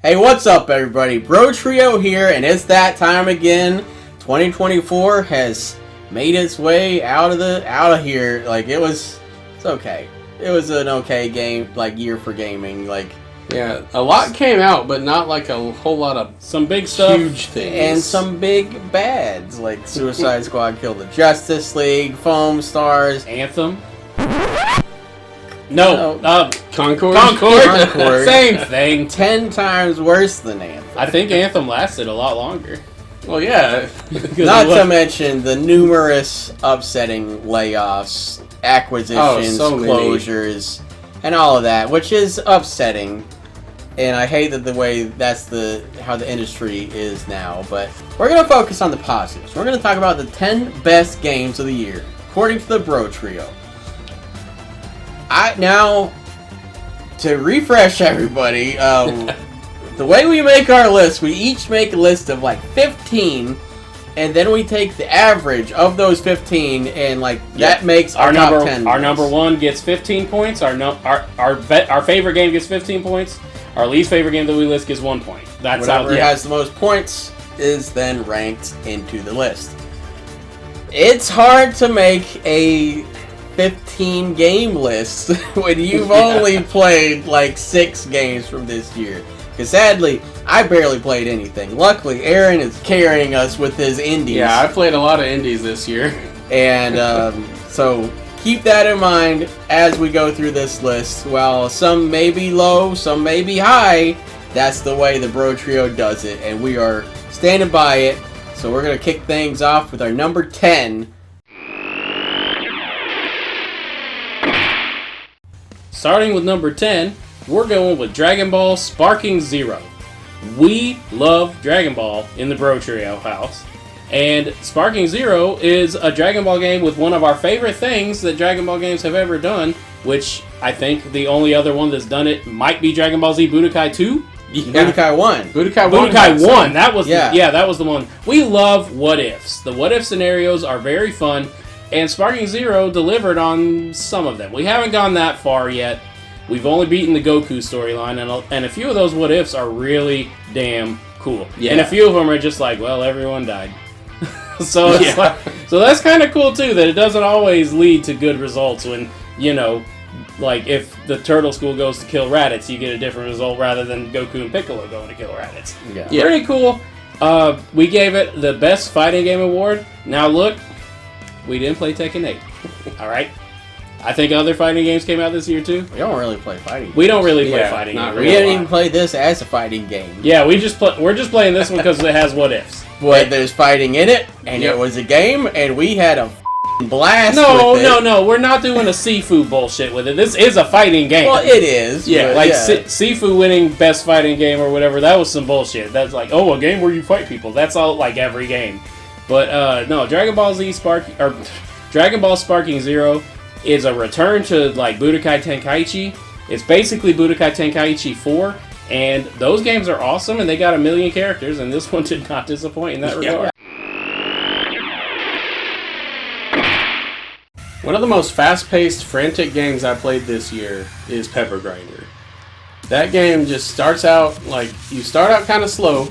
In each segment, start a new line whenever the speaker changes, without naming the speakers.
Hey, what's up, everybody? Bro Trio here, and it's that time again. 2024 has made its way out of here. Like it's okay. It was an okay game, year for gaming.
Yeah, a lot came out, but not like a whole lot of
some big stuff,
huge things,
and some big bads like Suicide Squad killed the Justice League, Foam Stars,
Anthem.
Concord.
Same thing.
10 times worse than Anthem.
I think Anthem lasted a lot longer.
Well, yeah.
Not to mention the numerous upsetting layoffs, acquisitions, closures, and all of that, which is upsetting. And I hate that that's how the industry is now. But we're going to focus on the positives. We're going to talk about the 10 best games of the year, according to the Bro Trio. Now, to refresh everybody, the way we make our list, we each make a list of 15, and then we take the average of those 15, and that makes our top 10.
Our number one gets 15 points. Our favorite game gets 15 points. Our least favorite game that we list gets 1 point. That's
whatever has the most points is then ranked into the list. It's hard to make a 15 game list when you've only played 6 games from this year. Because sadly, I barely played anything. Luckily, Aaron is carrying us with his indies.
Yeah, I played a lot of indies this year.
And so keep that in mind as we go through this list. While some may be low, some may be high, that's the way the Bro Trio does it. And we are standing by it. So we're going to kick things off with our number 10.
Starting with number 10, we're going with Dragon Ball Sparking Zero. We love Dragon Ball in the Bro Trio house. And Sparking Zero is a Dragon Ball game with one of our favorite things that Dragon Ball games have ever done, which I think the only other one that's done it might be Dragon Ball Z Budokai 2.
Yeah. Budokai 1.
Budokai 1. That was that was the one. We love what ifs. The what if scenarios are very fun. And Sparking Zero delivered on some of them. We haven't gone that far yet. We've only beaten the Goku storyline, and a few of those what-ifs are really damn cool. Yeah. And a few of them are just well, everyone died. So so that's kind of cool, too, that it doesn't always lead to good results when, if the Turtle School goes to kill Raditz, you get a different result rather than Goku and Piccolo going to kill Raditz.
Yeah.
Pretty cool. We gave it the Best Fighting Game Award. Now, look. We didn't play Tekken 8. Alright? I think other fighting games came out this year too.
We don't really play fighting games.
We don't really play fighting games.
We didn't even play this as a fighting game.
Yeah, we're just playing this one because it has what ifs.
But there's fighting in it, and it was a game, and we had a blast with it.
No, we're not doing a Sifu bullshit with it. This is a fighting game.
Well, it is.
Yeah, Sifu winning best fighting game or whatever, that was some bullshit. That's a game where you fight people. That's all every game. But no, Dragon Ball Sparking Zero is a return to Budokai Tenkaichi. It's basically Budokai Tenkaichi 4, and those games are awesome, and they got 1 million characters, and this one did not disappoint in that regard.
One of the most fast-paced, frantic games I played this year is Pepper Grinder. That game just starts out you start out kind of slow.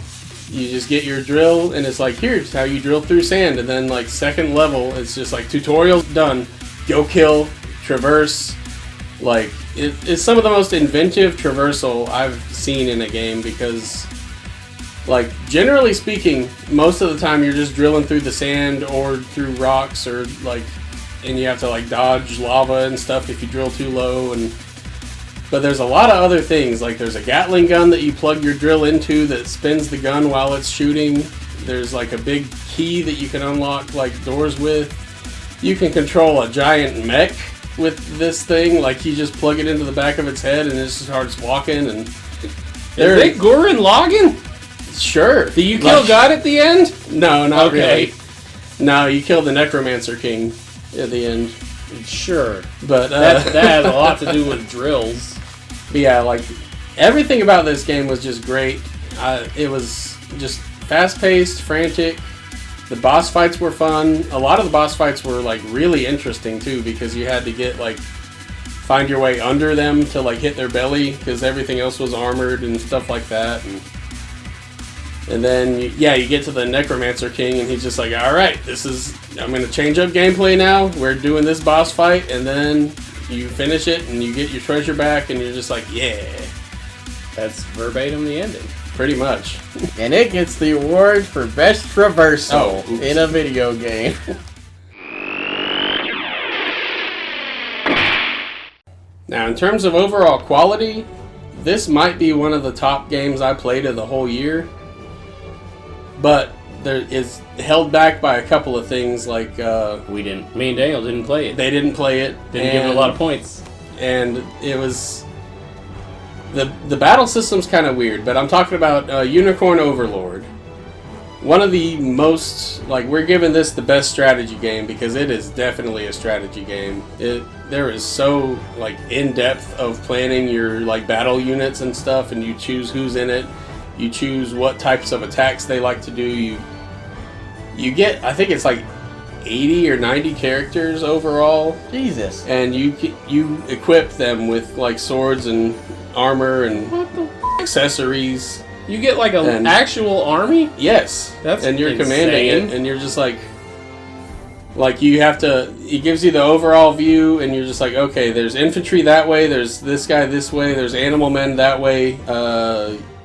You just get your drill, and it's here's how you drill through sand, and then second level, it's just tutorials done. Go kill, traverse. It's some of the most inventive traversal I've seen in a game because, generally speaking, most of the time you're just drilling through the sand or through rocks or and you have to dodge lava and stuff if you drill too low But there's a lot of other things, there's a Gatling gun that you plug your drill into that spins the gun while it's shooting. There's a big key that you can unlock doors with. You can control a giant mech with this thing, you just plug it into the back of its head and it just starts walking. And
is it Gurren Lagann?
Sure.
Do you kill God at the end?
No, not really. No, you kill the Necromancer King at the end.
Sure.
But
that has a lot to do with drills.
But yeah, everything about this game was just great. It was just fast-paced, frantic. The boss fights were fun. A lot of the boss fights were really interesting too because you had to get find your way under them to like hit their belly because everything else was armored and stuff like that. And then, you get to the Necromancer King, and he's just like, all right, I'm going to change up gameplay now. We're doing this boss fight, and then you finish it, and you get your treasure back, and you're just like, yeah.
That's verbatim the ending.
Pretty much.
And it gets the award for Best Traversal in a video game.
Now, in terms of overall quality, this might be one of the top games I played of the whole year. But there is held back by a couple of things like
me and Daniel didn't play it.
They didn't play it.
Didn't give it a lot of points.
And it was the battle system's kind of weird. But I'm talking about Unicorn Overlord. One of the most we're giving this the best strategy game because it is definitely a strategy game. There is so in depth of planning your battle units and stuff, and you choose who's in it. You choose what types of attacks they like to do. You get, I think it's 80 or 90 characters overall.
Jesus.
And you equip them with swords and armor and accessories.
You get an actual army?
Yes.
And
you're
insane.
Commanding it, and you're just you have to, it gives you the overall view, and you're just okay, there's infantry that way, there's this guy this way, there's animal men that way,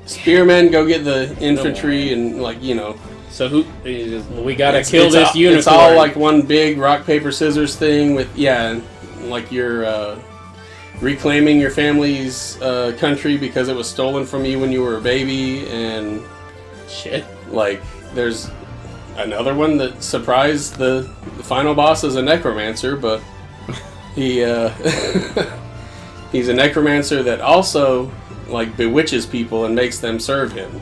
spearmen go get the infantry, and
So we gotta kill this unicorn.
It's all one big rock paper scissors thing with you're reclaiming your family's country because it was stolen from you when you were a baby, and
shit.
There's another one that surprised the final boss as a necromancer, but he he's a necromancer that also bewitches people and makes them serve him.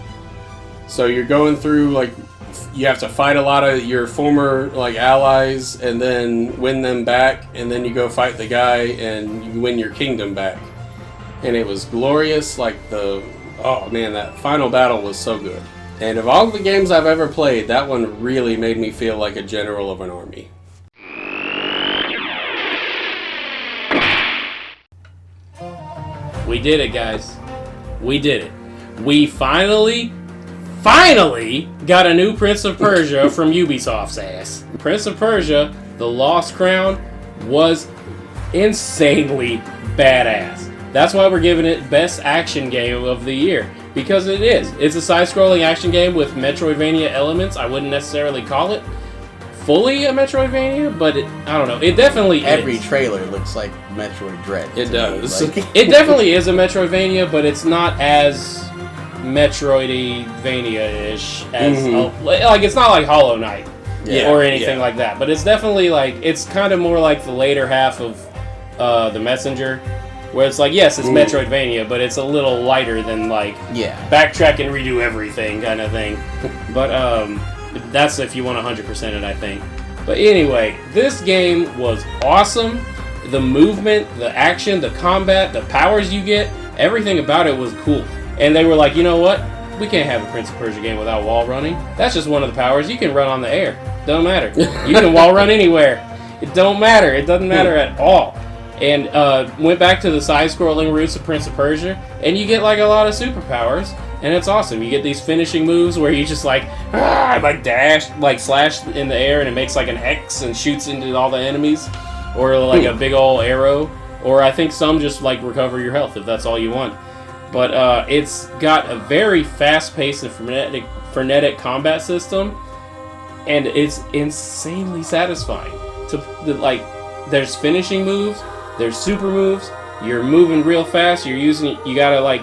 So you're going through you have to fight a lot of your former allies and then win them back, and then you go fight the guy and you win your kingdom back. And it was glorious. That final battle was so good. And of all the games I've ever played, that one really made me feel like a general of an army.
We did it, guys. We did it. We finally got a new Prince of Persia from Ubisoft's ass. Prince of Persia, The Lost Crown, was insanely badass. That's why we're giving it Best Action Game of the Year. Because it is. It's a side-scrolling action game with Metroidvania elements. I wouldn't necessarily call it fully a Metroidvania, but I don't know. It definitely
Every
is.
trailer looks like Metroid Dread.
It does.
It definitely is a Metroidvania, but it's not as Metroidvania-ish as it's not like Hollow Knight or anything like that. But it's definitely it's kind of more like the later half of The Messenger, where it's yes, it's Metroidvania, but it's a little lighter than backtrack and redo everything kind of thing. But that's if you want 100% it, I think. But anyway, this game was awesome. The movement, the action, the combat, the powers you get, everything about it was cool. And they were like, you know what? We can't have a Prince of Persia game without wall running. That's just one of the powers. You can run on the air. Don't matter. You can wall run anywhere. It don't matter. It doesn't matter at all. And went back to the side-scrolling roots of Prince of Persia, and you get a lot of superpowers, and it's awesome. You get these finishing moves where you just dash, slash in the air, and it makes an X and shoots into all the enemies, or a big old arrow, or I think some just recover your health if that's all you want. But it's got a very fast-paced and frenetic combat system, and it's insanely satisfying. There's finishing moves. There's super moves. You're moving real fast. You gotta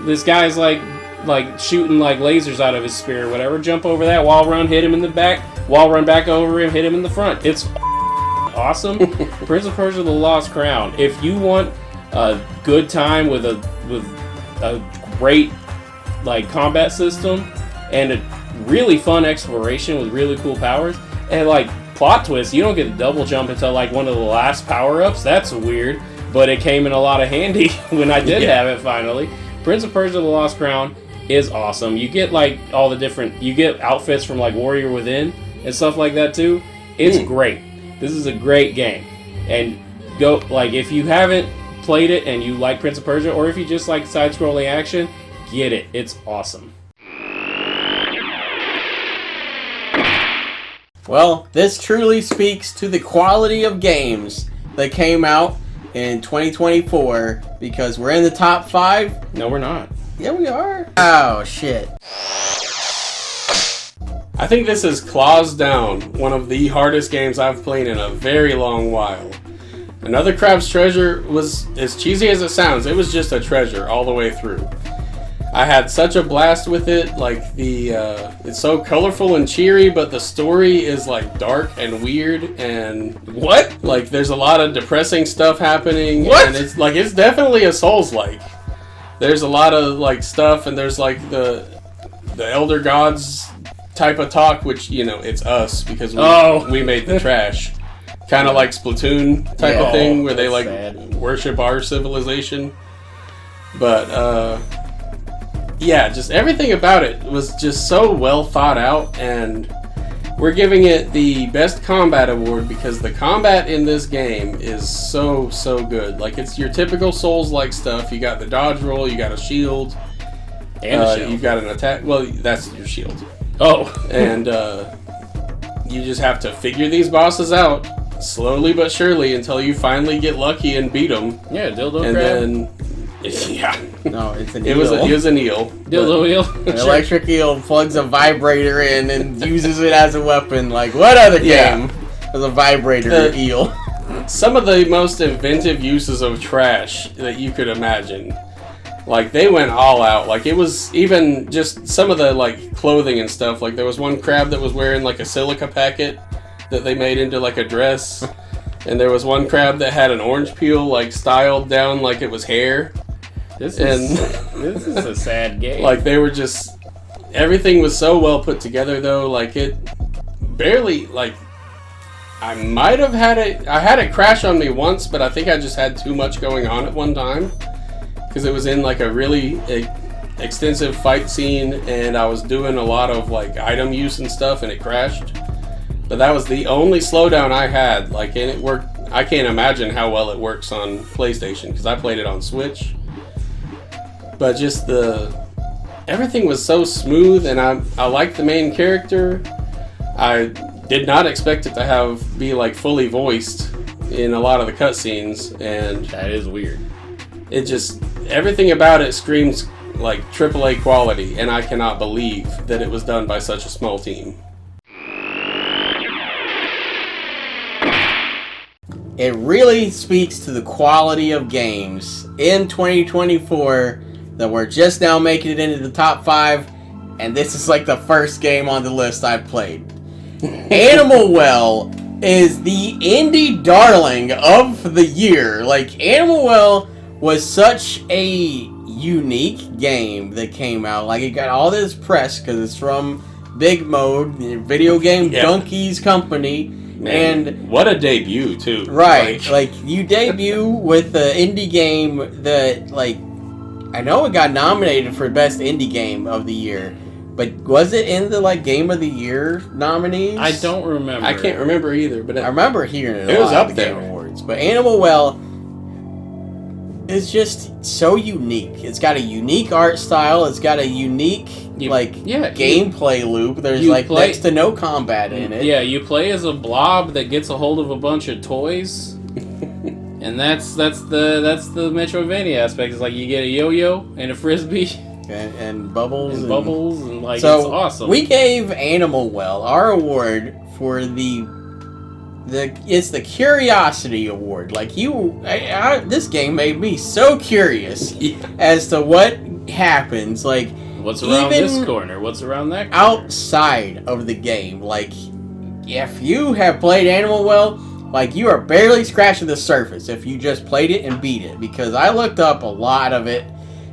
this guy's shooting lasers out of his spear or whatever. Jump over that, wall run, hit him in the back, wall run back over him, hit him in the front. It's awesome. Prince of Persia: The Lost Crown. If you want a good time with a great combat system and a really fun exploration with really cool powers and plot twist, you don't get a double jump until one of the last power-ups. That's weird, but it came in a lot of handy when I did have it finally. Prince of Persia: The Lost Crown is awesome. You get all the different, you get outfits from Warrior Within and stuff like that too. It's great. This is a great game, and go, like, if you haven't played it and you like Prince of Persia, or if you just like side-scrolling action, get it. It's awesome.
Well, this truly speaks to the quality of games that came out in 2024, because we're in the top 5.
No, we're not.
Yeah, we are. Oh, shit.
I think this is claws down one of the hardest games I've played in a very long while. Another Crab's Treasure was, as cheesy as it sounds, it was just a treasure all the way through. I had such a blast with it. Like, it's so colorful and cheery, but the story is like dark and weird and
what?
Like, there's a lot of depressing stuff happening.
What?
And it's definitely a Souls-like. There's a lot of like stuff, and there's like the Elder Gods type of talk, which, you know, it's us because we made the trash. Kind of like Splatoon type of thing, where they like worship our civilization. But yeah, just everything about it was just so well thought out, and we're giving it the best combat award because the combat in this game is so good. Like, it's your typical Souls-like stuff. You got the dodge roll, you got a shield,
and a shield.
You've got an attack. Well, that's your shield.
Oh,
and you just have to figure these bosses out slowly but surely until you finally get lucky and beat them.
Yeah, dildo
and
crab.
Then yeah,
no, it's an
eel. It was an eel.
Dildo eel.
An electric eel plugs a vibrator in and uses it as a weapon. Like, what other game has a vibrator eel?
Some of the most inventive uses of trash that you could imagine. Like, they went all out. Like, it was even just some of the, like, clothing and stuff. Like, there was one crab that was wearing, like, a silica packet that they made into, like, a dress. And there was one crab that had an orange peel, like, styled down like it was hair.
This is a sad game.
Like, they were just... Everything was so well put together, though. Like, it barely... Like, I might have had it... I had it crash on me once, but I think I just had too much going on at one time. Because it was in, like, a really extensive fight scene, and I was doing a lot of, like, item use and stuff, and it crashed. But that was the only slowdown I had. Like, and it worked... I can't imagine how well it works on PlayStation, because I played it on Switch. But just everything was so smooth, and I liked the main character. I did not expect it to be like fully voiced in a lot of the cutscenes, and
that is weird.
It just, everything about it screams like AAA quality, and I cannot believe that it was done by such a small team.
It really speaks to the quality of games in 2024 that we're just now making it into the top 5, and this is like the first game on the list I've played. Animal Well is the indie darling of the year. Like, Animal Well was such a unique game that came out. Like, it got all this press because it's from Big Mode, Video Game Donkeys Company.
Man, and what a debut, too.
Right. Like, you debut with the indie game that, like, I know it got nominated for Best Indie Game of the Year, but was it in the, like, Game of the Year nominees?
I don't remember.
I can't remember either, but
I remember hearing it
was
up
there.
Game Awards. But Animal Well is just so unique. It's got a unique art style. It's got a unique, gameplay loop. There's, next to no combat in it.
Yeah, you play as a blob that gets a hold of a bunch of toys. And that's the Metroidvania aspect. It's like you get a yo-yo and a frisbee
and bubbles
and like,
so
it's awesome.
We gave Animal Well our award for it's the Curiosity Award. Like, this game made me so curious as to what happens. Like,
what's around this corner? What's around that corner?
Outside of the game, like, if you have played Animal Well, like, you are barely scratching the surface if you just played it and beat it. Because I looked up a lot of it,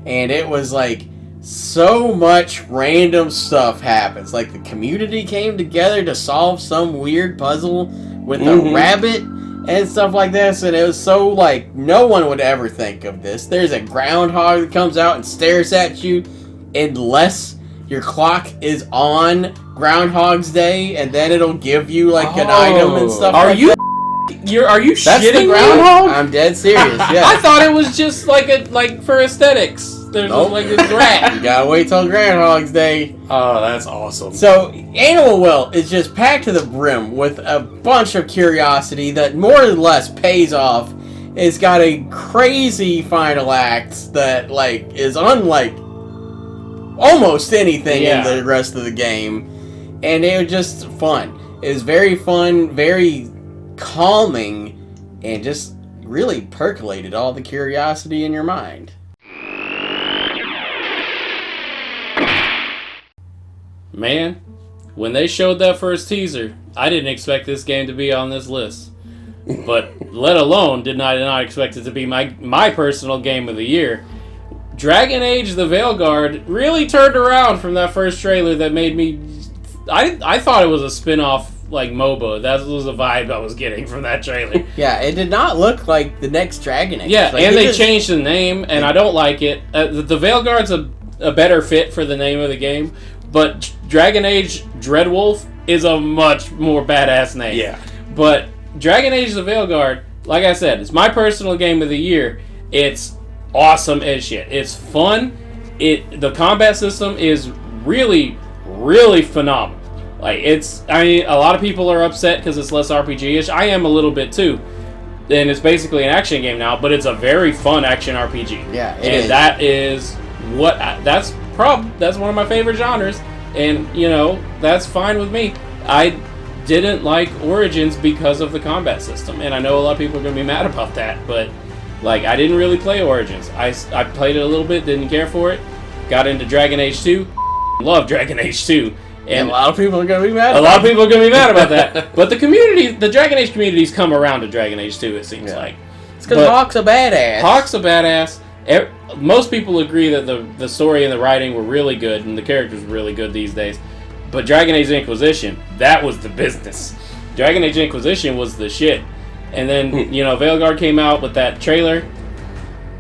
and it was, like, so much random stuff happens. Like, the community came together to solve some weird puzzle with a rabbit and stuff like this. And it was so, like, no one would ever think of this. There's a groundhog that comes out and stares at you unless your clock is on Groundhog's Day, and then it'll give you, like, an item and stuff like that.
Are you
That's
shitting
the groundhog?
me?
I'm dead serious. Yeah.
I thought it was just like for aesthetics. There's like this rat.
You gotta wait till Groundhog's Day.
Oh, that's awesome.
So, Animal Well is just packed to the brim with a bunch of curiosity that more or less pays off. It's got a crazy final act that, like, is unlike almost anything in the rest of the game. And it was just fun. It was very fun, very calming, and just really percolated all the curiosity in your mind.
Man, when they showed that first teaser, I didn't expect this game to be on this list. But let alone did I not expect it to be my personal game of the year. Dragon Age the Veilguard really turned around from that first trailer that made me... I thought it was a spin-off like MOBA. That was the vibe I was getting from that trailer.
Yeah, it did not look like the next Dragon Age.
Yeah,
like,
and they changed the name, and I don't like it. The Veilguard's a better fit for the name of the game, but Dragon Age Dreadwolf is a much more badass name.
Yeah.
But Dragon Age the Veilguard, like I said, it's my personal game of the year. It's awesome as shit. It's fun. The combat system is really, really phenomenal. Like, a lot of people are upset because it's less RPG-ish. I am a little bit too. And it's basically an action game now, but it's a very fun action RPG.
Yeah, it
is.
is.
That is that's one of my favorite genres. And, that's fine with me. I didn't like Origins because of the combat system. And I know a lot of people are going to be mad about that, but, like, I didn't really play Origins. I played it a little bit, didn't care for it. Got into Dragon Age 2. Love Dragon Age 2.
And a lot of people are going to be mad about
A lot of people are going to be mad about that. But the Dragon Age community's come around to Dragon Age 2, it seems like.
It's because Hawk's a badass.
Hawk's a badass. Most people agree that the story and the writing were really good, and the characters were really good these days. But Dragon Age Inquisition, that was the business. Dragon Age Inquisition was the shit. And then, Veilguard came out with that trailer,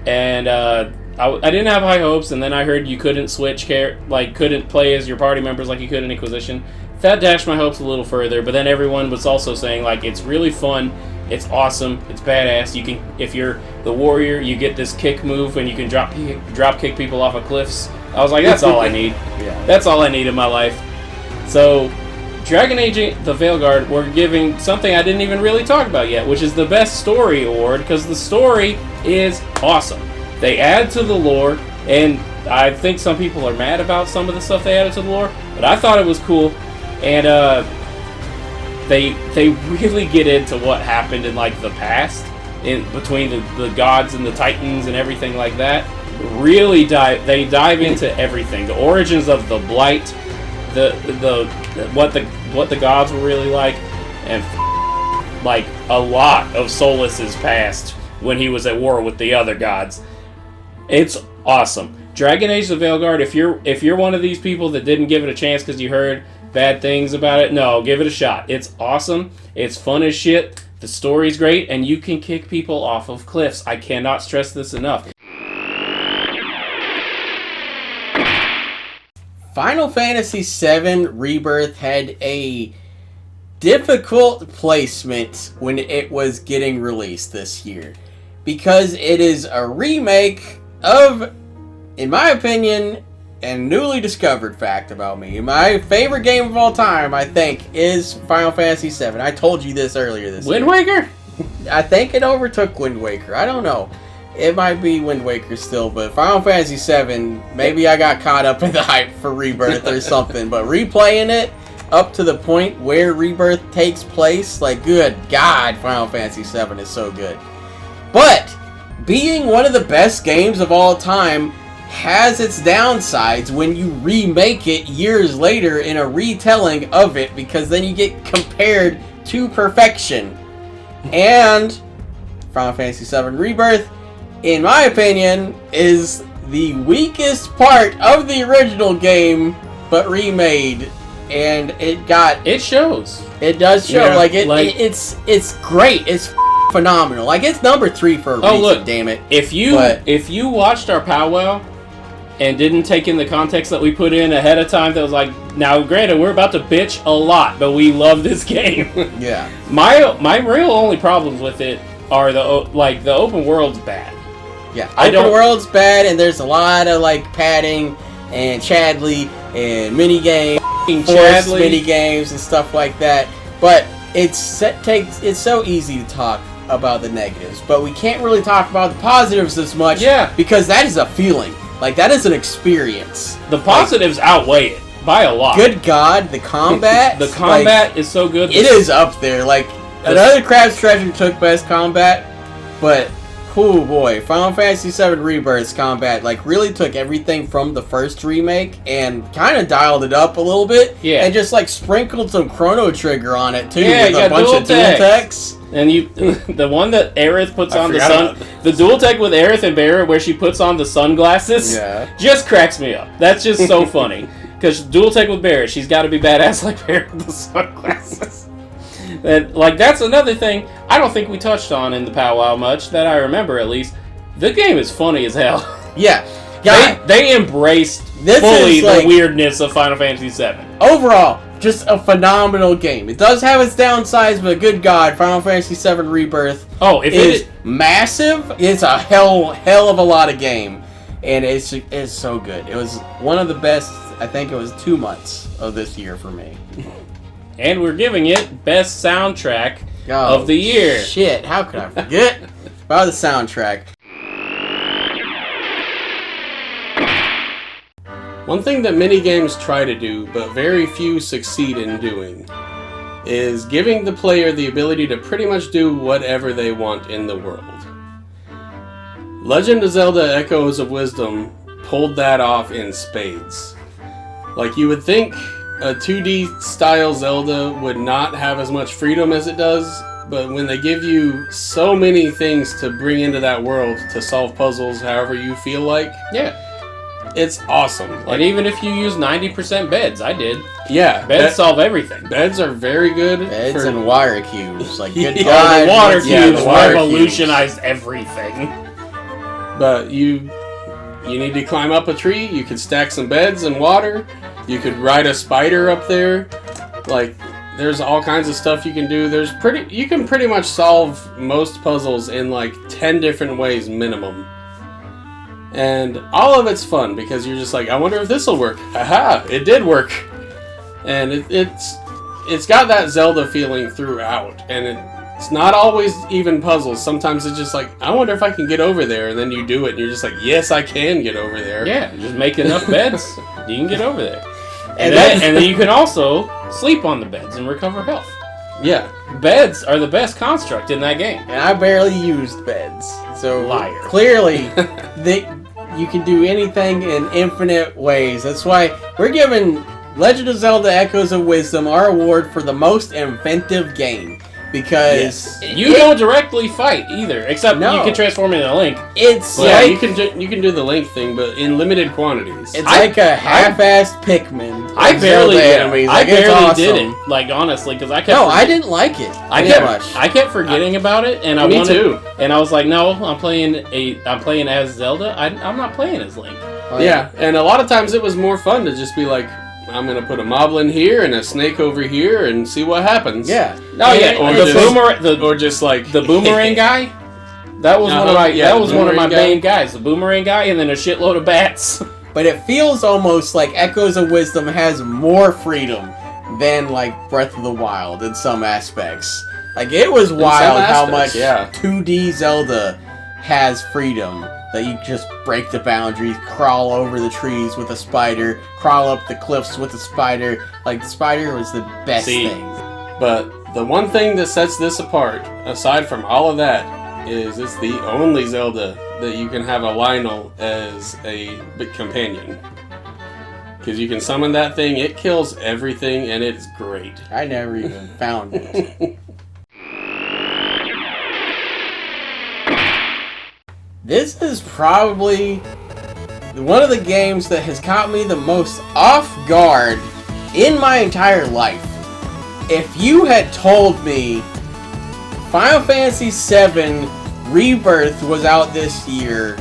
and I didn't have high hopes, and then I heard you couldn't couldn't play as your party members like you could in Inquisition. That dashed my hopes a little further, but then everyone was also saying, like, it's really fun, it's awesome, it's badass. You can, if you're the warrior, you get this kick move, and you can drop kick people off of cliffs. I was like, that's all I need.
Yeah.
That's all I need in my life. So, Dragon Age the Veilguard, we're giving something I didn't even really talk about yet, which is the Best Story Award, because the story is awesome. They add to the lore, and I think some people are mad about some of the stuff they added to the lore, but I thought it was cool, and they really get into what happened in, like, the past, between the gods and the titans and everything like that. Really they dive into everything. The origins of the Blight, what the gods were really like, and like a lot of Solas's past when he was at war with the other gods. It's awesome. Dragon Age the Veilguard, if you're one of these people that didn't give it a chance because you heard bad things about it, no, give it a shot. It's awesome. It's fun as shit. The story's great, and you can kick people off of cliffs. I cannot stress this enough.
Final Fantasy VII Rebirth had a difficult placement when it was getting released this year, because it is a remake of, in my opinion, and newly discovered fact about me, my favorite game of all time, I think, is Final Fantasy VII. I told you this earlier this year.
Wind Waker?
I think it overtook Wind Waker. I don't know. It might be Wind Waker still, but Final Fantasy VII, maybe I got caught up in the hype for Rebirth or something, but replaying it up to the point where Rebirth takes place, like, good God, Final Fantasy VII is so good. But being one of the best games of all time has its downsides when you remake it years later in a retelling of it, because then you get compared to perfection. And Final Fantasy VII Rebirth, in my opinion, is the weakest part of the original game, but remade, and it shows. It does show. Yeah, it's great. It's phenomenal. Like, it's number 3 for a reason.
Look,
damn it.
If you watched our powwow, and didn't take in the context that we put in ahead of time, that was like, now granted, we're about to bitch a lot, but we love this game.
Yeah.
My real only problems with it are the open world's bad.
Yeah, open world's bad, and there's a lot of like padding and Chadley and minigames, forced minigames and stuff like that. But it's so easy to talk about the negatives, but we can't really talk about the positives as much.
Yeah,
because that is a feeling, like that is an experience.
The positives outweigh it by a lot.
Good God, the combat,
the combat is so good.
It is up there. Like another Crab's Treasure took best combat, but. Oh boy, Final Fantasy VII Rebirth's combat really took everything from the first remake and kind of dialed it up a little bit.
Yeah.
And just sprinkled some Chrono Trigger on it too,
with
a bunch of dual techs.
And the one that Aerith puts on the dual tech with Aerith and Barrett where she puts on the sunglasses, just cracks me up. That's just so funny. Because dual tech with Barrett, she's got to be badass like Barrett with the sunglasses. And that's another thing I don't think we touched on in the powwow much, that I remember at least. The game is funny as hell.
Yeah.
They embraced fully the weirdness of Final Fantasy VII. Overall,
just a phenomenal game. It does have its downsides, but good God, Final Fantasy VII Rebirth is massive. It's a hell of a lot of game. And it's so good. It was one of the best, I think it was 2 months of this year for me.
And we're giving it Best Soundtrack of the Year.
Shit, how could I forget about the soundtrack?
One thing that many games try to do, but very few succeed in doing, is giving the player the ability to pretty much do whatever they want in the world. Legend of Zelda Echoes of Wisdom pulled that off in spades. You would think a 2D style Zelda would not have as much freedom as it does, but when they give you so many things to bring into that world to solve puzzles however you feel like, it's awesome.
And even if you use 90% beds, I did.
Yeah.
Beds solve everything.
Beds are very good.
Beds and water cubes. Good
God. The water cubes revolutionized everything.
But you need to climb up a tree, you could stack some beds and water. You could ride a spider up there. There's all kinds of stuff you can do. You can pretty much solve most puzzles in 10 different ways minimum. And all of it's fun because you're just I wonder if this will work. Haha, it did work. And it's got that Zelda feeling throughout. And it's not always even puzzles. Sometimes it's just I wonder if I can get over there. And then you do it and you're just yes, I can get over there.
Yeah, just make enough beds. You can get over there. And then you can also sleep on the beds and recover health.
Yeah.
Beds are the best construct in that game.
And I barely used beds. So
liar.
Clearly, you can do anything in infinite ways. That's why we're giving Legend of Zelda Echoes of Wisdom our award for the most inventive game. Because
you don't directly fight either, except you can transform into a Link.
You can do the Link thing, but in limited quantities.
It's a half-assed Pikmin.
I barely
awesome.
did it. Honestly, because I kept.
No, I didn't like it.
I kept forgetting about it, and
me too.
And I was like, no, I'm playing as Zelda. I'm not playing as Link.
And a lot of times it was more fun to just be I'm gonna put a moblin here and a snake over here and see what happens.
Yeah.
Or just
the boomerang guy. That was one of my main guys. The boomerang guy, and then a shitload of bats.
But it feels almost like Echoes of Wisdom has more freedom than Breath of the Wild in some aspects. It was wild how much 2D Zelda has freedom. That you just break the boundaries, crawl over the trees with a spider, crawl up the cliffs with a spider. The spider was the best thing.
But the one thing that sets this apart, aside from all of that, is it's the only Zelda that you can have a Lionel as a companion. Because you can summon that thing, it kills everything, and it's great.
I never even found it. This is probably one of the games that has caught me the most off guard in my entire life. If you had told me Final Fantasy VII Rebirth was out this year,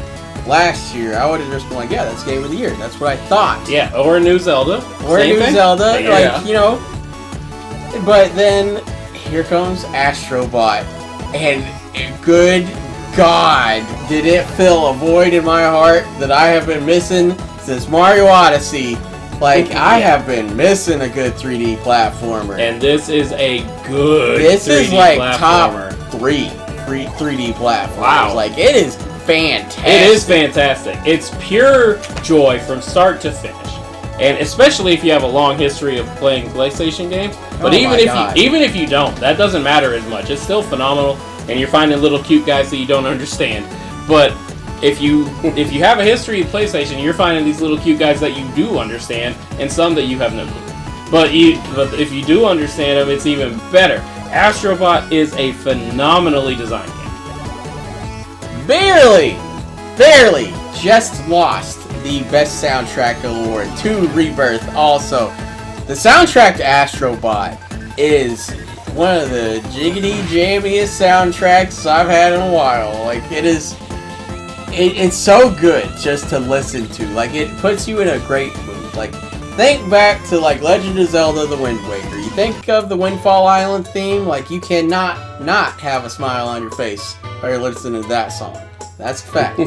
last year, I would have just been like, yeah, that's Game of the Year. That's what I thought.
Yeah, or a new Zelda.
Or
Same
a new
thing.
Zelda.
Yeah.
Like, you know. But then, here comes Astrobot. And good God, did it fill a void in my heart that I have been missing since Mario Odyssey. Like, I have been missing a good 3D platformer.
And this is a good
This
3D
is like
platformer.
top 3D platformers.
Wow.
Like, it is fantastic.
It is fantastic. It's pure joy from start to finish. And especially if you have a long history of playing PlayStation games. But even if you don't, that doesn't matter as much. It's still phenomenal, and you're finding little cute guys that you don't understand. But if you have a history of PlayStation, you're finding these little cute guys that you do understand, and some that you have no clue. But if you do understand them, it's even better. Astrobot is a phenomenally designed game.
Barely just lost the Best Soundtrack Award to Rebirth also. The soundtrack to Astrobot is one of the jiggity jammiest soundtracks I've had in a while. Like, it's so good just to listen to. Like, it puts you in a great mood. Like, think back to, like, Legend of Zelda The Wind Waker. You think of the Windfall Island theme, like, you cannot not have a smile on your face while you're listening to that song. That's a fact.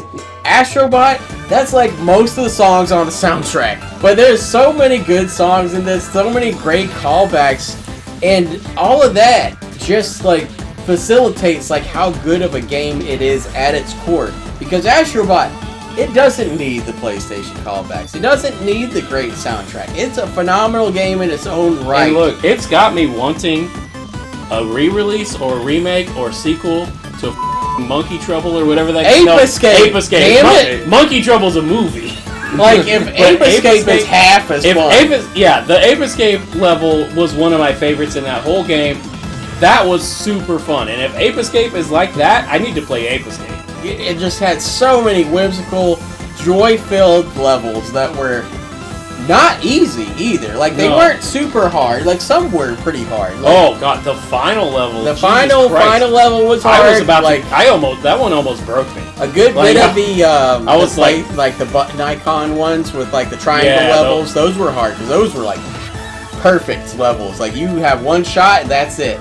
Astrobot, that's like most of the songs on the soundtrack. But there's so many good songs in this, so many great callbacks, and all of that just like facilitates like how good of a game it is at its core. Because Astrobot, it doesn't need the PlayStation callbacks. It doesn't need the great soundtrack. It's a phenomenal game in its own right.
And look, it's got me wanting a re-release or a remake or sequel to Monkey Trouble or whatever that
Ape Escape.
Ape Escape.
Damn it.
Monkey Trouble's a movie.
Like, if Ape Escape is half as fun.
The Ape Escape level was one of my favorites in that whole game. That was super fun. And if Ape Escape is like that, I need to play Ape Escape.
It just had so many whimsical, joy-filled levels that were not easy either. Like, they weren't super hard. Like, some were pretty hard. Like,
oh god, the final level.
The final level was hard.
I was about that one almost broke me.
A good bit of the like the button icon ones with like the triangle levels. Those were hard because those were like perfect levels. Like, you have one shot and that's it.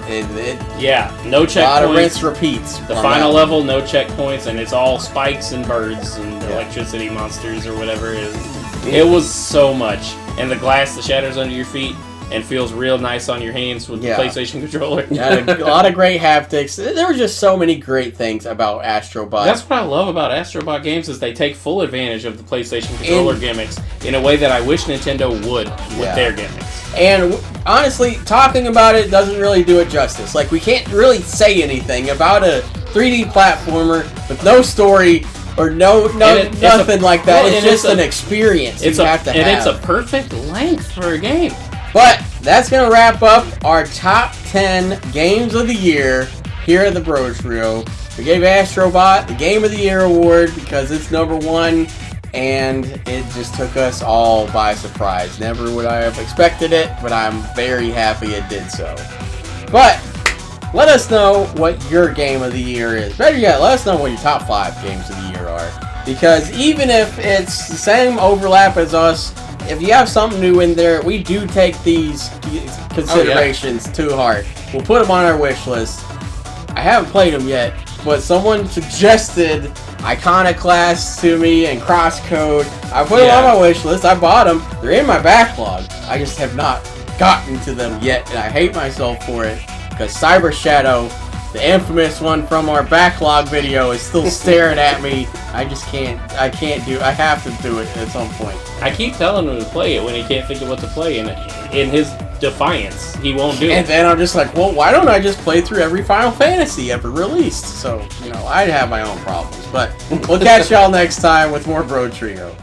No checkpoints. A lot
of rinse repeats.
The final level, no checkpoints, and it's all spikes and birds and electricity monsters or whatever it is. It was so much. And the glass that shatters under your feet and feels real nice on your hands with the PlayStation controller.
A lot of great haptics. There were just so many great things about Astrobot.
That's what I love about Astrobot games is they take full advantage of the PlayStation controller gimmicks in a way that I wish Nintendo would with their gimmicks.
And honestly, talking about it doesn't really do it justice. Like, we can't really say anything about a 3D platformer with no story or nothing like that. It's just an experience you have to have.
And it's a perfect length for a game.
But that's going to wrap up our top 10 games of the year here at the Bro Trio. We gave Astrobot the Game of the Year award because it's number one, and it just took us all by surprise. Never would I have expected it, but I'm very happy it did so. But let us know what your Game of the Year is. Better yet, let us know what your top 5 games of the year are. Because even if it's the same overlap as us, if you have something new in there, we do take these considerations to heart. We'll put them on our wish list. I haven't played them yet, but someone suggested Iconoclast to me and Crosscode. I put them on my wish list. I bought them. They're in my backlog. I just have not gotten to them yet, and I hate myself for it. Because Cyber Shadow, the infamous one from our backlog video, is still staring at me. I have to do it at some point.
I keep telling him to play it when he can't think of what to play, and in his defiance, he won't do it.
And then I'm just like, well, why don't I just play through every Final Fantasy ever released? So, I have my own problems. But we'll catch y'all next time with more Bro Trio.